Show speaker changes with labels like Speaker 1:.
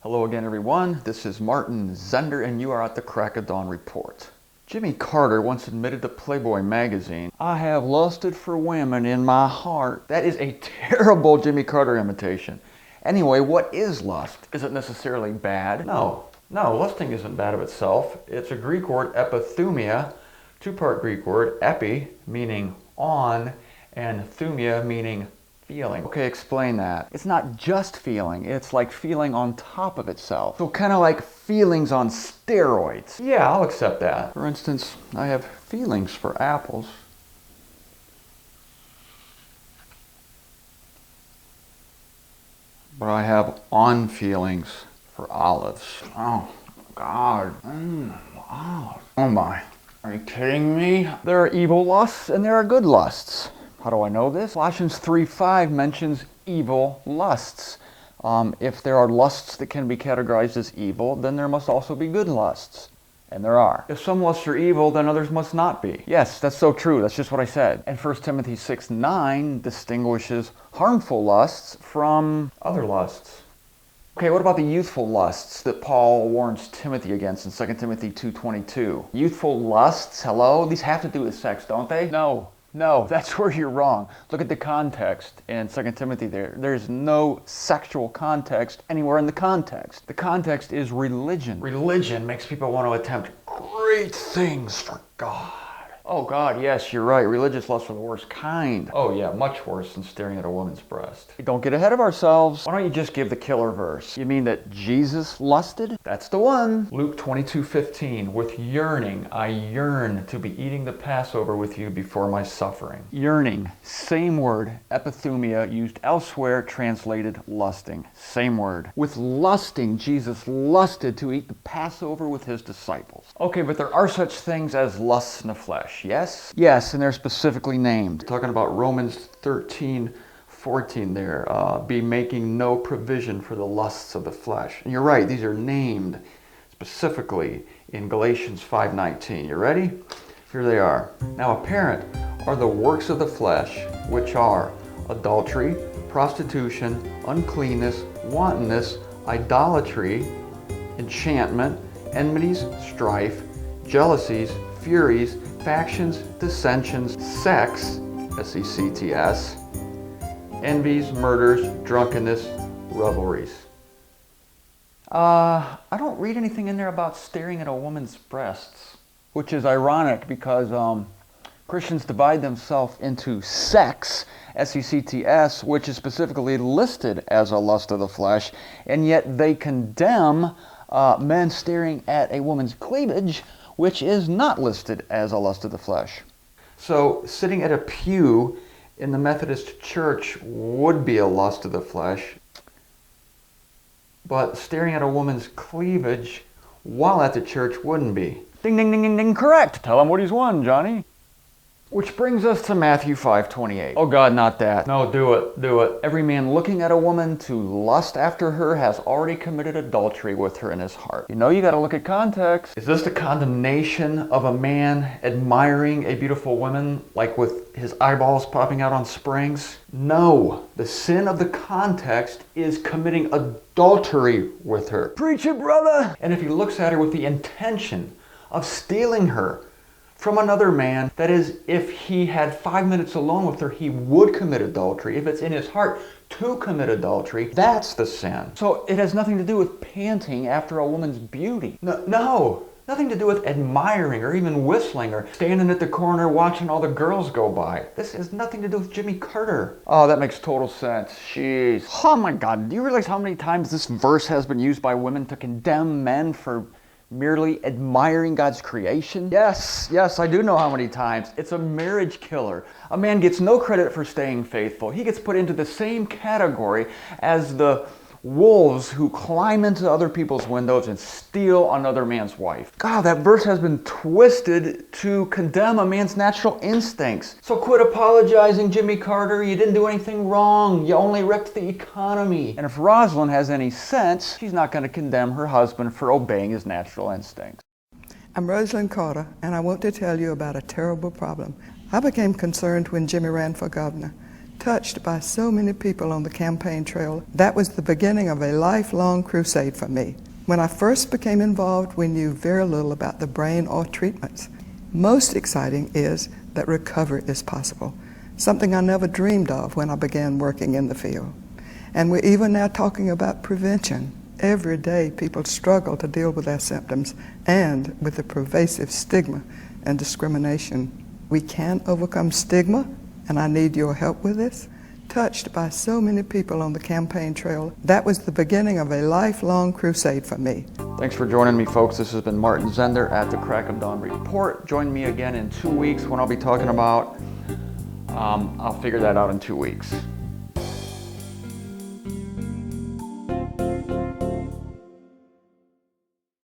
Speaker 1: Hello again, everyone. This is Martin Zender, and you are at the Crack of Dawn Report. Jimmy Carter once admitted to Playboy magazine, "I have lusted for women in my heart." That is a terrible Jimmy Carter imitation. Anyway, what is lust? Is it necessarily bad? No, lusting isn't bad of itself. It's a Greek word, epithumia, two-part Greek word, epi, meaning on, and thumia, meaning feeling. Okay, explain that. It's not just feeling, it's like feeling on top of itself. So kind of like feelings on steroids. Yeah, I'll accept that. For instance, I have feelings for apples. But I have on feelings for olives. Oh, God. Wow. Oh my. Are you kidding me? There are evil lusts and there are good lusts. How do I know this? Colossians 3:5 mentions evil lusts. If there are lusts that can be categorized as evil, then there must also be good lusts. And there are. If some lusts are evil, then others must not be. Yes, that's so true. That's just what I said. And 1 Timothy 6:9 distinguishes harmful lusts from other lusts. Okay, what about the youthful lusts that Paul warns Timothy against in 2 Timothy 2:22? Youthful lusts, hello? These have to do with sex, don't they? No, that's where you're wrong. Look at the context in 2 Timothy there. There's no sexual context anywhere in the context. The context is religion. Religion makes people want to attempt great things for God. Oh God, yes, you're right. Religious lusts are the worst kind. Oh yeah, much worse than staring at a woman's breast. Don't get ahead of ourselves. Why don't you just give the killer verse? You mean that Jesus lusted? That's the one. Luke 22:15, with yearning, I yearn to be eating the Passover with you before my suffering. Yearning, same word, epithumia, used elsewhere, translated lusting. Same word. With lusting, Jesus lusted to eat the Passover with his disciples. Okay, but there are such things as lusts in the flesh. Yes? Yes, and they're specifically named. Talking about Romans 13:14 there. Be making no provision for the lusts of the flesh. And you're right, these are named specifically in Galatians 5:19. You ready? Here they are. Now apparent are the works of the flesh, which are adultery, prostitution, uncleanness, wantonness, idolatry, enchantment, enmities, strife, jealousies, furies, factions, dissensions, sects, S-E-C-T-S, envies, murders, drunkenness, revelries. I don't read anything in there about staring at a woman's breasts, which is ironic because Christians divide themselves into sects, S-E-C-T-S, which is specifically listed as a lust of the flesh, and yet they condemn men staring at a woman's cleavage, which is not listed as a lust of the flesh. So sitting at a pew in the Methodist Church would be a lust of the flesh, but staring at a woman's cleavage while at the church wouldn't be. Ding, ding, ding, ding, ding, correct. Tell him what he's won, Johnny. Which brings us to Matthew 5:28. Oh God, not that. No, do it. Every man looking at a woman to lust after her has already committed adultery with her in his heart. You know you gotta look at context. Is this the condemnation of a man admiring a beautiful woman, like with his eyeballs popping out on springs? No. The sin of the context is committing adultery with her. Preach it, brother! And if he looks at her with the intention of stealing her from another man, that is, if he had 5 minutes alone with her, he would commit adultery. If it's in his heart to commit adultery, that's the sin. So it has nothing to do with panting after a woman's beauty. No, nothing to do with admiring or even whistling or standing at the corner watching all the girls go by. This has nothing to do with Jimmy Carter. Oh, that makes total sense. Jeez. Oh my God, do you realize how many times this verse has been used by women to condemn men for merely admiring God's creation? Yes, I do know how many times. It's a marriage killer. A man gets no credit for staying faithful. He gets put into the same category as the wolves who climb into other people's windows and steal another man's wife. God, that verse has been twisted to condemn a man's natural instincts. So quit apologizing, Jimmy Carter. You didn't do anything wrong. You only wrecked the economy. And if Rosalind has any sense, she's not going to condemn her husband for obeying his natural instincts.
Speaker 2: I'm Rosalind Carter, and I want to tell you about a terrible problem. I became concerned when Jimmy ran for governor. touched by so many people on the campaign trail. That was the beginning of a lifelong crusade for me. When I first became involved, we knew very little about the brain or treatments. Most exciting is that recovery is possible, something I never dreamed of when I began working in the field. And we're even now talking about prevention. Every day people struggle to deal with their symptoms and with the pervasive stigma and discrimination. We can overcome stigma, and I need your help with this. Touched by so many people on the campaign trail, that was the beginning of a lifelong crusade for me.
Speaker 1: Thanks for joining me, folks. This has been Martin Zender at the Crack of Dawn Report. Join me again in 2 weeks when I'll be talking about, I'll figure that out in 2 weeks.